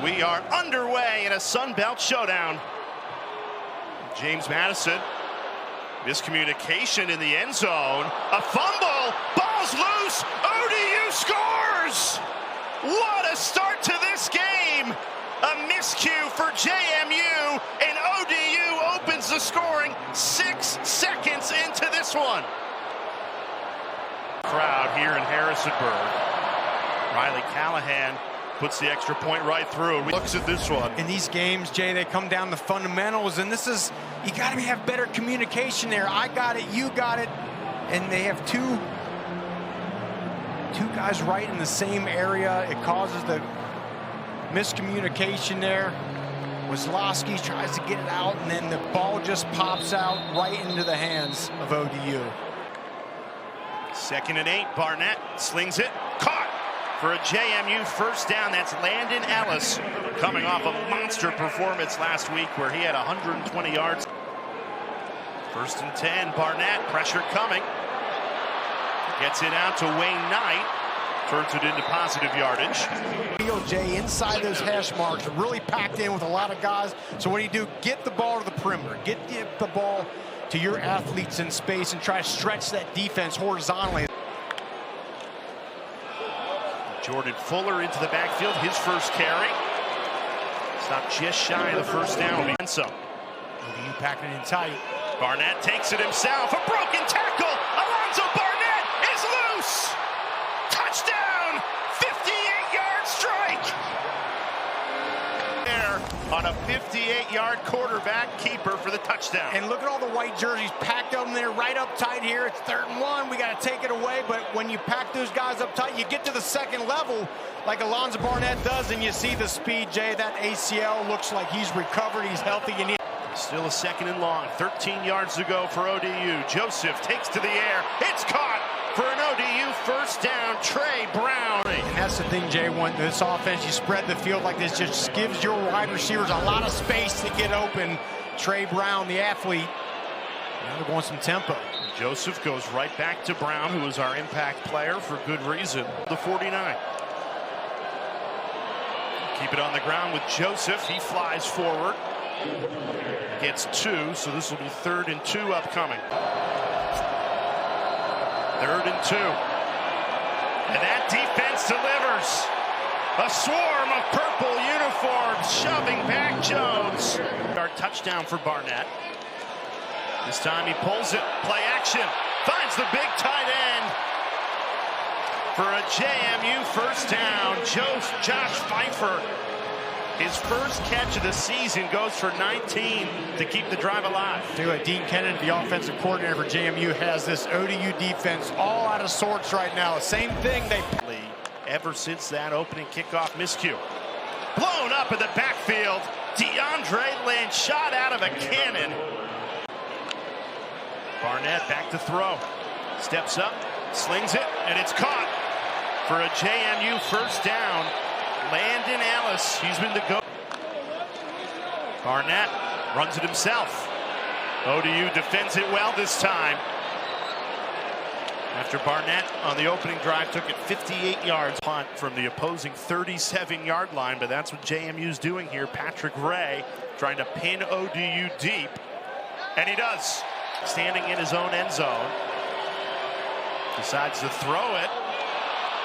And we are underway in a Sun Belt showdown. James Madison, miscommunication in the end zone. A fumble, ball's loose, ODU scores! What a start to this game! A miscue for JMU, and ODU opens the scoring 6 seconds into this one. Crowd here in Harrisonburg. Riley Callahan puts the extra point right through. Looks at this one. In these games, Jay, they come down to fundamentals, and this is, you got to have better communication there. I got it, you got it, and they have two guys right in the same area. It causes the miscommunication there. Wazlowski tries to get it out, and then the ball just pops out right into the hands of ODU. 2nd and 8, Barnett slings it, caught for a JMU first down. That's Landon Ellis, coming off a monster performance last week where he had 120 yards. 1st and 10, Barnett, pressure coming. Gets it out to Wayne Knight, turns it into positive yardage. Field, Jay, inside those hash marks, really packed in with a lot of guys. So what do? Get the ball to the perimeter. Get the ball to your athletes in space and try to stretch that defense horizontally. Jordan Fuller into the backfield, his first carry. Stopped just shy of the first down. So ODU packing it in tight. Barnett takes it himself. A broken tackle. Alonzo Barnett is loose. Touchdown. 58-yard strike. There on a 58-yard quarterback keeper for the touchdown. And look at all the white jerseys packed up in there, right up tight here. It's 3rd and 1. We got to take it away. But when you pack those guys up tight, you get to the second level like Alonzo Barnett does, and you see the speed, Jay. That ACL looks like he's recovered. He's healthy. Still a 2nd and long. 13 yards to go for ODU. Joseph takes to the air. It's caught for an ODU first down. Trey Brown. And that's the thing, Jay, when this offense, you spread the field like this, just gives your wide receivers a lot of space to get open. Trey Brown, the athlete, now they're going some tempo. Joseph goes right back to Brown, who is our impact player for good reason. The 49. Keep it on the ground with Joseph. He flies forward. Gets 2, so this will be 3rd and 2 upcoming. 3rd and 2. And that defense delivers. A swarm of purple uniforms shoving back Jones. Our touchdown for Barnett. This time he pulls it. Play action. Finds the big tight end for a JMU first down. Josh Pfeiffer. His first catch of the season goes for 19 to keep the drive alive. Dean Kennedy, the offensive coordinator for JMU, has this ODU defense all out of sorts right now. Same thing they ever since that opening kickoff miscue. Blown up in the backfield. DeAndre Lynch shot out of a cannon. Barnett back to throw. Steps up, slings it, and it's caught for a JMU first down. Landon Ellis, he's been the go. Barnett runs it himself. ODU defends it well this time. After Barnett on the opening drive took it 58 yards. Punt from the opposing 37-yard line, but that's what JMU's doing here. Patrick Ray trying to pin ODU deep, and he does. Standing in his own end zone. Decides to throw it.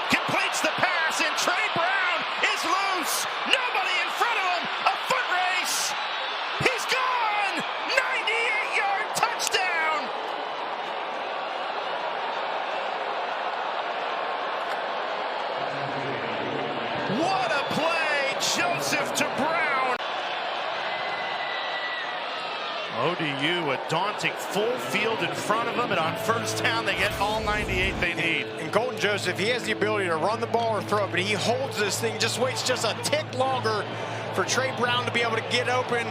Completes the pass, and Trey Brown is loose. Nobody in front of him. A foot race. He's gone. 98-yard touchdown. What a play. Joseph to Brown. ODU, a daunting full field in front of them, and on first down, they get all 98 they need. And Colton Joseph, he has the ability to run the ball or throw it, but he holds this thing, just waits just a tick longer for Trey Brown to be able to get open,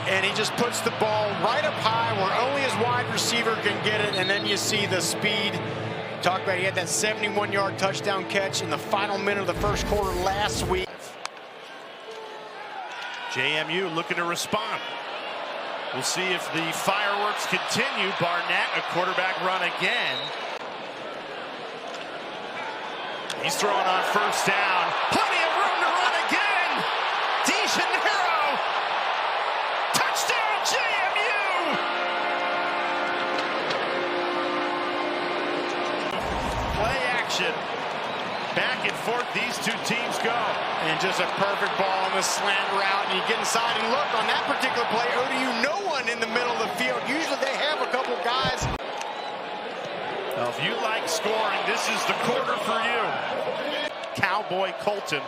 and he just puts the ball right up high where only his wide receiver can get it, and then you see the speed. Talk about, he had that 71-yard touchdown catch in the final minute of the first quarter last week. JMU looking to respond. We'll see if the fireworks continue. Barnett, a quarterback run again. He's throwing on first down. Plenty of room to run again. just a perfect ball on the slant route, and you get inside and look on that particular play. ODU, no one in the middle of the field. Usually they have a couple guys. Well, if you like scoring, this is the quarter for you. Cowboy Colton.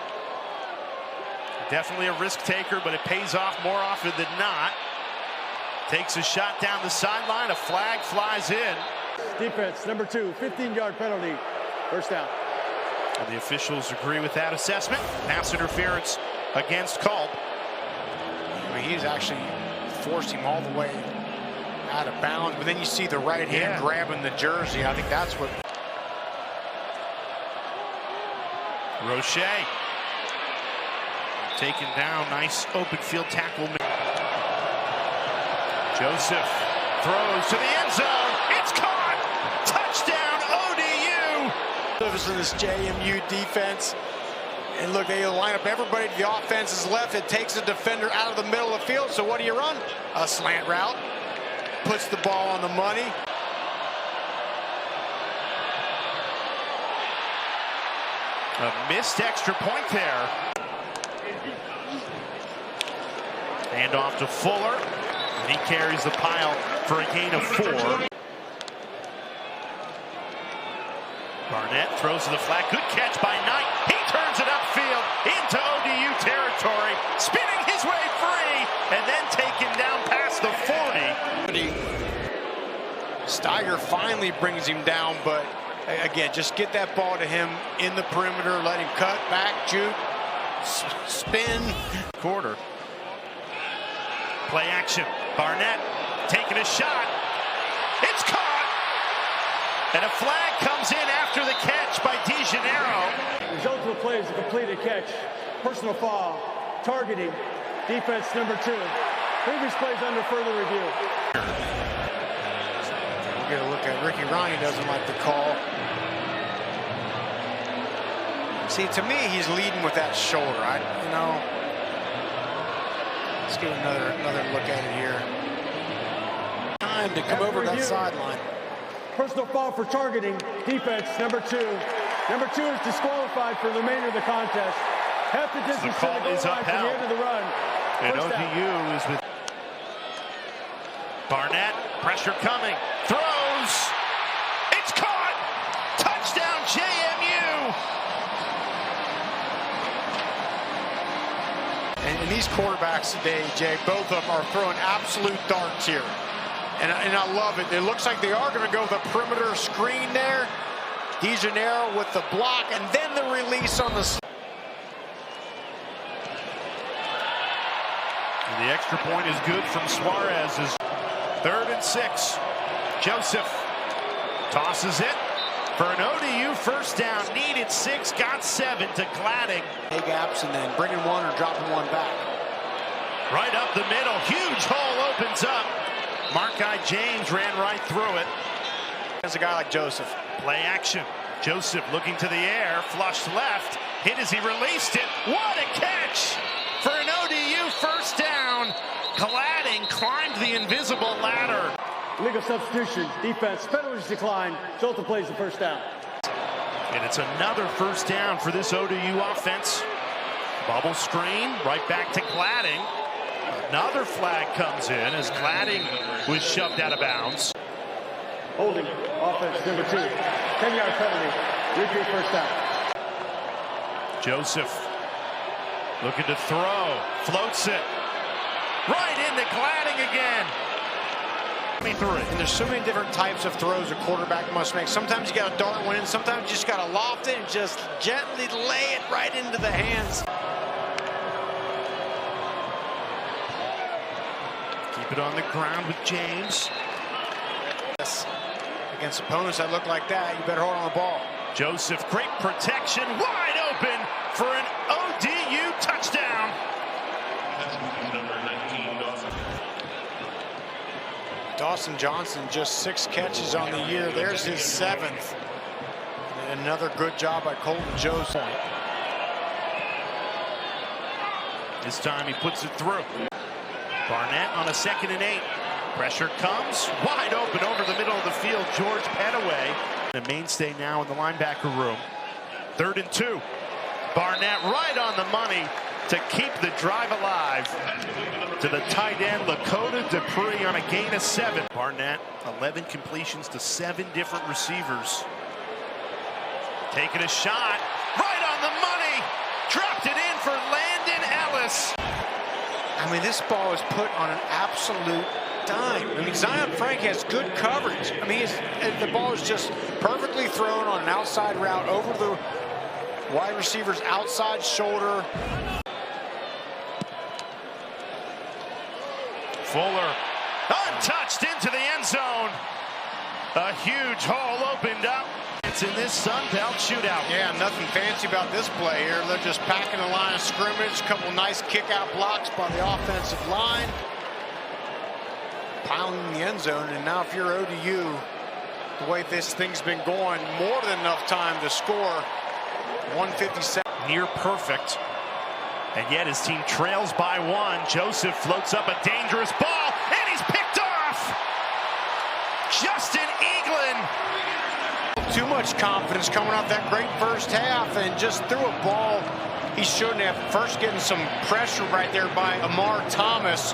Definitely a risk taker, but it pays off more often than not. Takes a shot down the sideline. A flag flies in. Defense, number 2, 15-yard penalty. First down. And the officials agree with that assessment. Pass interference against Culp. I mean, he's actually forced him all the way out of bounds, but then you see the right hand grabbing the jersey. I think that's what. Roche taken down. Nice open field tackle. Joseph throws to the end zone. It's caught. Touchdown ODU. In this JMU defense. And look, they line up everybody to the offense's left. It takes a defender out of the middle of the field. So what do you run? A slant route. Puts the ball on the money. A missed extra point there. Hand off to Fuller. And he carries the pile for a gain of 4. Barnett throws to the flat. Good catch by Knight. He turns it upfield into ODU territory. Spinning his way free. And then taken down past the 40. Steiger finally brings him down, but again, just get that ball to him in the perimeter. Let him cut back, juke, spin. Quarter. Play action. Barnett taking a shot. It's caught. And a flag comes in after the catch by DeGennaro. Result of the play is a completed catch. Personal foul. Targeting. Defense number 2. Previous plays under further review. We'll get a look at Ricky Ryan. Doesn't like the call. See, to me, he's leading with that shoulder. Let's get another look at it here. Time to come over that sideline. Personal foul for targeting. Defense number 2. Number 2 is disqualified for the remainder of the contest. Half the distance to the goal line from the end of the run. And ODU is with Barnett. Pressure coming. Throws. It's caught. Touchdown JMU. And these quarterbacks today, Jay, both of them are throwing absolute darts here. And I love it. It looks like they are going to go with a perimeter screen there. DeGennaro with the block, and then the release on the... And the extra point is good from Suarez. 3rd and 6. Joseph tosses it for an ODU first down. Needed 6, got 7 to Gladding. Big gaps and then bringing one or dropping one back. Right up the middle. Huge hole opens up. Mark-eye James ran right through it. There's a guy like Joseph. Play action. Joseph looking to the air. Flushed left. Hit as he released it. What a catch for an ODU first down. Gladding climbed the invisible ladder. Legal substitution. Defense. Penalties decline. Jolta plays the first down. And it's another first down for this ODU offense. Bubble screen. Right back to Gladding. Another flag comes in as Gladding was shoved out of bounds. Holding. Offense number 2. 10-yard penalty. Repeat first down. Joseph looking to throw. Floats it. Right into Gladding again. 23. And there's so many different types of throws a quarterback must make. Sometimes you got to dart one in. Sometimes you just got to loft it and just gently lay it right into the hands. Keep it on the ground with James. Yes. Against opponents that look like that, you better hold on the ball. Joseph, great protection, wide open for an ODU touchdown. Dawson Johnson, just 6 catches on the year. There's his 7th. And another good job by Colton Joseph. This time he puts it through. Barnett on a 2nd and 8. Pressure comes wide open over the middle of the field. George Pettaway, a mainstay now in the linebacker room. 3rd and 2. Barnett right on the money to keep the drive alive. To the tight end, Lakota Dupree on a gain of 7. Barnett, 11 completions to 7 different receivers. Taking a shot, right on the money. Dropped it in for Landon Ellis. I mean, this ball is put on an absolute dime. I mean, Zion Frank has good coverage. I mean, the ball is just perfectly thrown on an outside route over the wide receiver's outside shoulder. Fuller, untouched into the end zone. A huge hole opened up. It's in this Sun Belt shootout. Yeah, nothing fancy about this play here. They're just packing the line of scrimmage. A couple nice kick-out blocks by the offensive line. Piling in the end zone, and now if you're ODU, the way this thing's been going, more than enough time to score. 157. Near perfect. And yet his team trails by 1. Joseph floats up a dangerous ball, and he's picked off. Justin Eaglin. Too much confidence coming off that great first half, and just threw a ball he shouldn't have. First getting some pressure right there by Amar Thomas,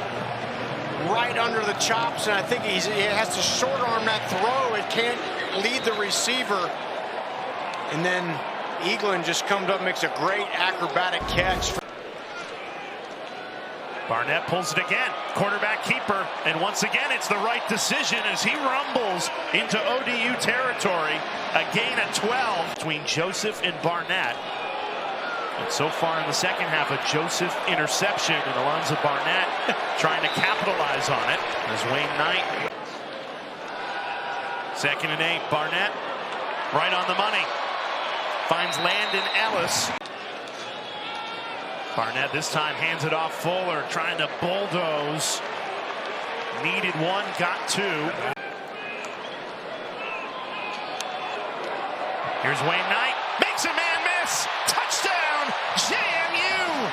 right under the chops, and I think he has to short arm that throw. It can't lead the receiver. And then Eaglin just comes up, makes a great acrobatic catch. Barnett pulls it again, quarterback keeper, and once again it's the right decision as he rumbles into ODU territory. A gain of 12 between Joseph and Barnett. And so far in the second half, a Joseph interception, and Alonzo Barnett trying to capitalize on it as Wayne Knight. 2nd and 8, Barnett right on the money. Finds Landon Ellis. Barnett this time hands it off Fuller, trying to bulldoze. Needed 1, got 2. Here's Wayne Knight, makes a man miss. Touchdown, JMU.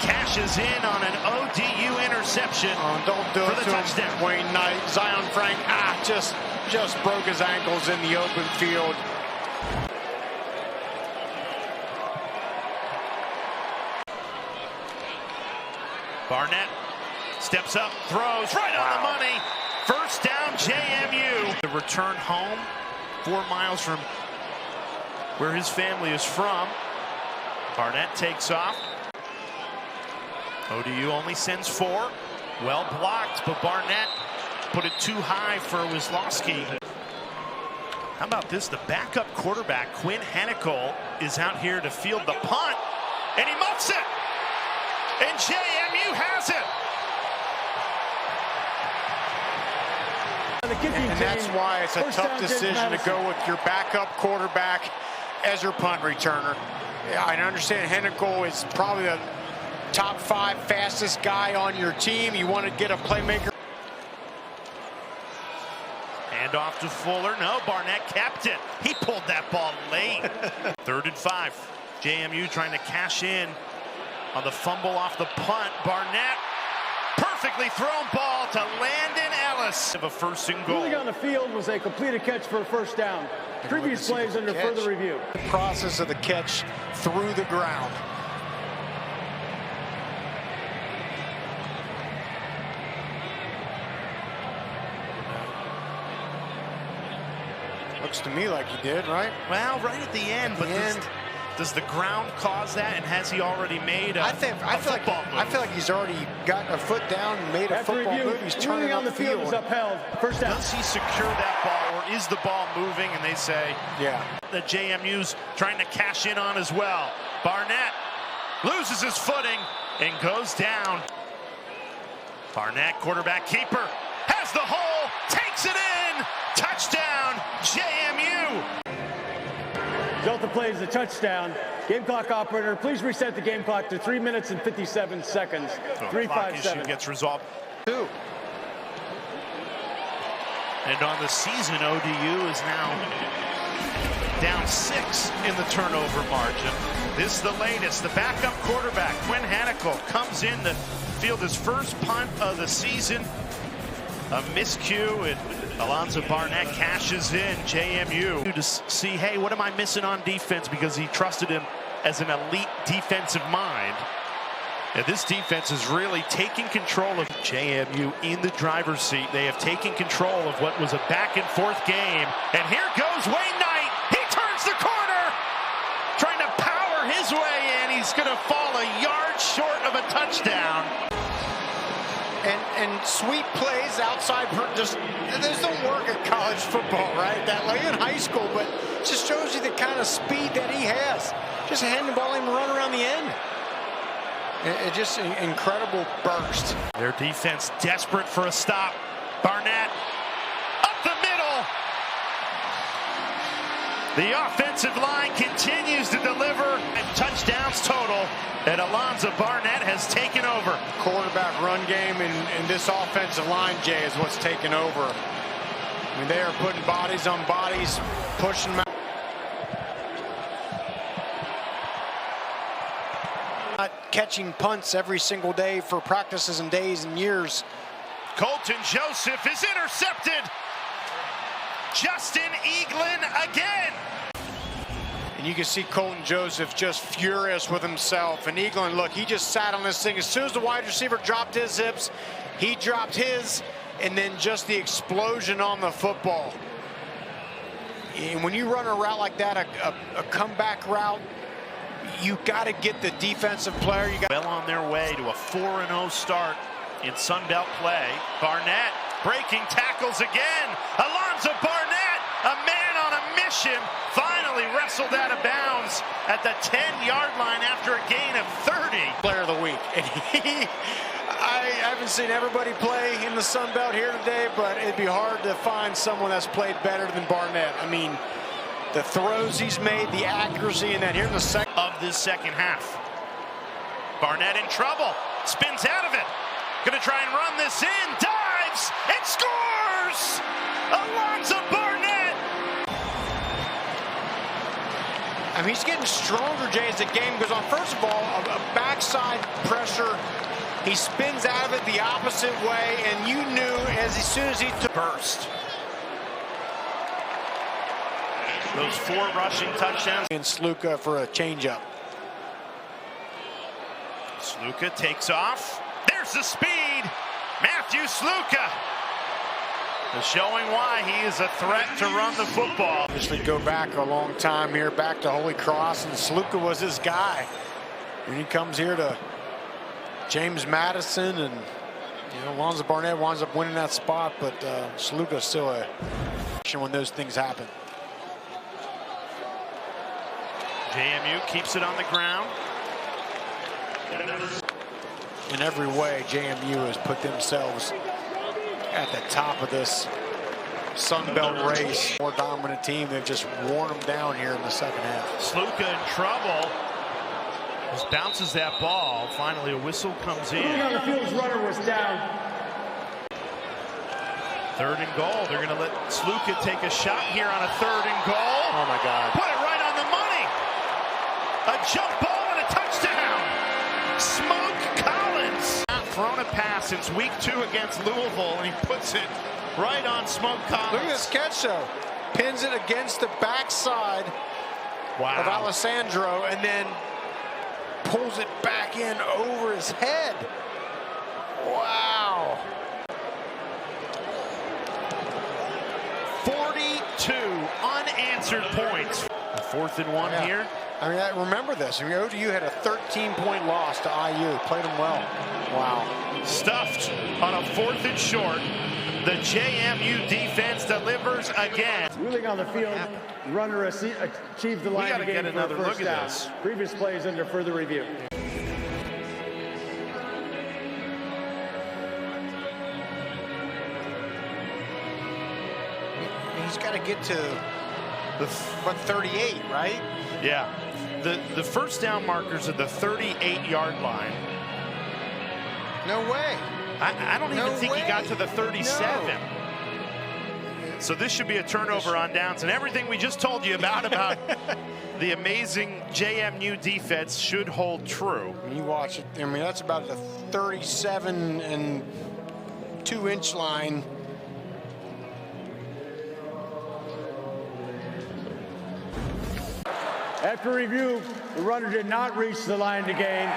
Cashes in on an ODU interception. Don't do for it the to touchdown. Him. Wayne Knight, Zion Frank, just broke his ankles in the open field. Barnett steps up, throws right on the money. First down, JMU. The return home, 4 miles from where his family is from. Barnett takes off. ODU only sends 4. Well blocked, but Barnett put it too high for Wisłowski. How about this? The backup quarterback, Quinn Hennicle, is out here to field the punt, and he muffs it. And JMU has it. And that's why it's a tough decision to go with your backup quarterback as your punt returner. Yeah, I understand Hennicle is probably the top 5 fastest guy on your team. You want to get a playmaker. Hand off to Fuller. No, Barnett kept it. He pulled that ball late. 3rd and 5. JMU trying to cash in on the fumble off the punt. Barnett, perfectly thrown ball to Landon Ellis. Of a 1st and goal. Moving on the field was a completed catch for a 1st down. Previous plays under further review. The process of the catch through the ground. Looks to me like he did, right? Well, right at the end, but does the ground cause that, and has he already made a football move? I feel like he's already got a foot down and made a football move. He's turning on the field is upheld. 1st down. Does he secure that ball, or is the ball moving? And they say, yeah, that JMU's trying to cash in on as well. Barnett loses his footing and goes down. Barnett, quarterback keeper, has the hole, takes it in. Touchdown, JMU. Result of the play is a touchdown. Game clock operator, please reset the game clock to 3 minutes and 57 seconds. So 3-5-7 gets resolved. 2. And on the season, ODU is now down 6 in the turnover margin. This is the latest. The backup quarterback, Quinn Hennicle, comes in to field his first punt of the season. A miscue, and Alonzo Barnett cashes in. JMU to see, hey, what am I missing on defense? Because he trusted him as an elite defensive mind. And this defense is really taking control of JMU in the driver's seat. They have taken control of what was a back-and-forth game. And here goes Wayne Knight. He turns the corner, trying to power his way in. He's going to fall a yard short of a touchdown. And sweep plays outside, just those don't work at college football, right? That like in high school, but it just shows you the kind of speed that he has. Just hand the ball and run around the end. It just an incredible burst. Their defense desperate for a stop. Barnett up the middle. The offensive line continues to deliver, and touchdowns total. And Alonzo Barnett has taken over. Quarterback run game and this offensive line, Jay, is what's taken over. I mean, they are putting bodies on bodies, pushing them out. Not catching punts every single day for practices and days and years. Colton Joseph is intercepted. Justin Eaglin again. And you can see Colton Joseph just furious with himself. And Eaglin, look, he just sat on this thing. As soon as the wide receiver dropped his hips, he dropped his, and then just the explosion on the football. And when you run a route like that, a comeback route, you got to get the defensive player. Well on their way to a 4-0 start in Sun Belt play. Barnett breaking tackles again. Alonzo Barnett, a man on a mission, finally wrestled out of bounds at the 10-yard line after a gain of 30. Player of the week. And I haven't seen everybody play in the Sun Belt here today, but it'd be hard to find someone that's played better than Barnett. I mean, the throws he's made, the accuracy, and then here in the second of this second half. Barnett in trouble, spins out of it. Gonna try and run this in, dives, and scores! Alonzo Barnett! I mean, he's getting stronger, Jay, as the game goes on. First of all, a backside pressure. He spins out of it the opposite way, and you knew as soon as he took burst. Those 4 rushing touchdowns. And Sluka for a changeup. Sluka takes off. There's the speed. Matthew Sluka is showing why he is a threat to run the football. Obviously go back a long time here, back to Holy Cross, and Sluka was his guy. When he comes here to James Madison, and Alonzo Barnett winds up winning that spot, but Sluka's still a when those things happen. JMU keeps it on the ground. In every way, JMU has put themselves at the top of this Sun Belt race. More dominant team. They've just worn them down here in the second half. Sluka in trouble. Just bounces that ball. Finally, a whistle comes in. Moving on the field, his runner was down. 3rd and goal. They're going to let Sluka take a shot here on a 3rd and goal. Oh, my God. Put it right on the money. A jump ball and a touchdown. Smoke Collins. Not thrown a pass since week 2 against Louisville, and he puts it right on Smoke Collins. Look at this catch, though. Pins it against the backside of Alessandro, and then pulls it back in over his head. Wow. 42 unanswered points. 4th and 1 here. I mean, remember this. I mean, ODU had a 13-point loss to IU. Played them well. Wow. Stuffed on a 4th and short. The JMU defense delivers again. Wheeling on the field, runner achieves the line of game for a first down. Previous plays under further review. He's got to get to the 38, right? Yeah. The first down markers at the 38-yard line. No way. I don't even think he got to the 37. No. So this should be a turnover on downs, and everything we just told you about the amazing JMU defense should hold true. When you watch it, I mean, that's about the 37 and 2-inch line. After review, the runner did not reach the line to gain.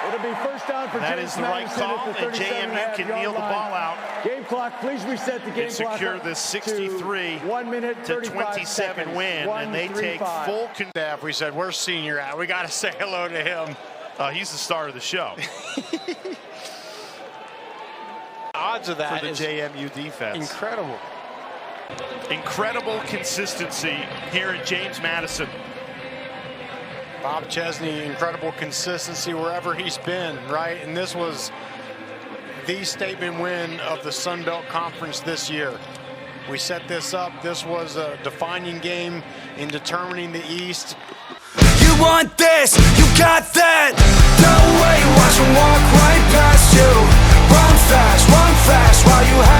It'll be first down for That James is the right Madison call, at the and JMU can kneel the ball out. Game clock, please reset the game and clock. secure this 63 to 1 minute, to 35 27 seconds. win, and they take full control. We said, where's Senior at? We got to say hello to him. He's the star of the show. Odds of that for the JMU defense. Incredible. Incredible consistency here at James Madison. Bob Chesney, incredible consistency wherever he's been, right? And this was the statement win of the Sun Belt Conference this year. We set this up. This was a defining game in determining the East. You want this, you got that. No way, watch them walk right past you. Run fast while you have